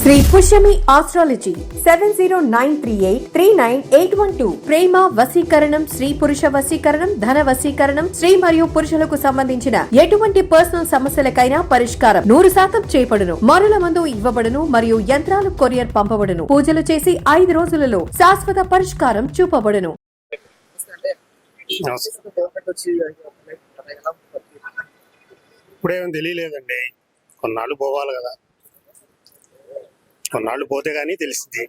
Shri Pushyami astrology 7093839812 ప్రేమ వశీకరణం, స్త్రీ పురుష వశీకరణం, ధన వశీకరణం, స్త్రీ మరియు పురుషులకు సంబంధించిన ఎటువంటి పర్సనల్ సమస్యలకైనా పరిష్కారం 100% చేయబడును. మరుల మందు ఇవ్వబడును మరియు యంత్రాలు కొరియర్ పంపబడును. పూజలు చేసి 5 రోజులలో శాశ్వత పరిష్కారం చూపబడును. ఇప్పుడేమో తెలియలేదండి, కొన్నాళ్ళు పోవాలి కదా, కొన్నాళ్ళు పోతే గానీ తెలిసింది.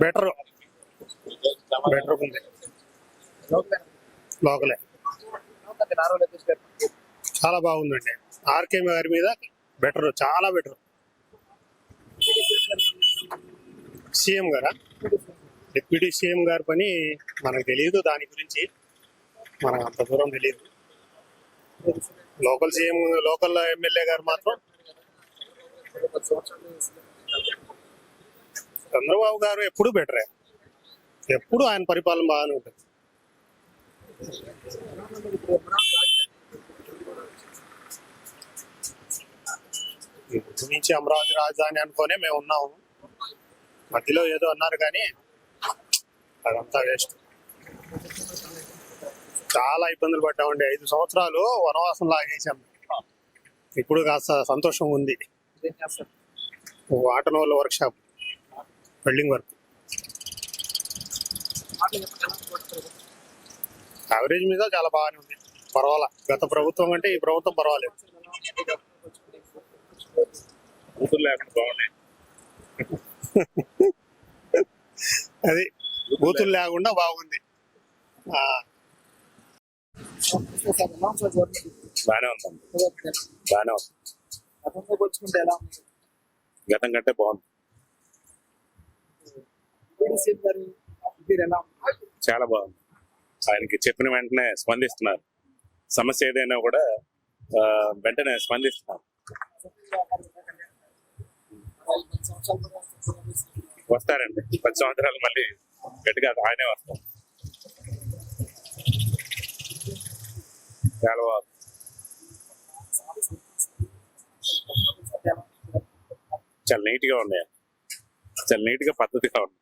బెటర్ ఉంది, లోకలే చాలా బాగుందండి. ఆర్కే గారి మీద బెటర్, చాలా బెటర్. సీఎం గారా, డిప్యూటీ సీఎం గారి పని మనకు తెలియదు, దాని గురించి మనకు అంత దూరం తెలియదు. లోకల్ సీఎం, లోకల్ ఎమ్మెల్యే గారు మాత్రం చంద్రబాబు గారు ఎప్పుడు బెటరే, ఎప్పుడు ఆయన పరిపాలన బాగానే ఉంటుంది. ముందు నుంచి అమరావతి రాజధాని అనుకోనే మేము ఉన్నాము. మధ్యలో ఏదో అన్నారు కానీ అదంతా వేస్ట్. చాలా ఇబ్బందులు పడ్డామండి. 5 సంవత్సరాలు వనవాసం లాగేసాం. ఇప్పుడు కాస్త సంతోషం ఉంది. ఆటోనోల్ workshop, welding work, average మీద చాలా బాగానే ఉంది. పర్వాలా, గత ప్రభుత్వం కంటే ఈ ప్రభుత్వం పర్వాలేదు. బూతులు లేకుండా బాగున్నాయి. అది బూతులు లేకుండా బాగుంది. బాగానే ఉందండి, బాగానే ఉంది. గతం కంటే బాగుంది, చాలా బాగుంది. ఆయనకి చెప్పిన వెంటనే స్పందిస్తున్నారు. సమస్య ఏదైనా కూడా వెంటనే స్పందిస్తున్నారు. వస్తారండి 10 సంవత్సరాలు మళ్ళీ గట్టిగా ఆయనే వస్తారు. చాలా బాగుంది, చాలా నీట్ గా ఉన్నాయి, చాలా నీట్ గా పద్ధతిగా ఉంది.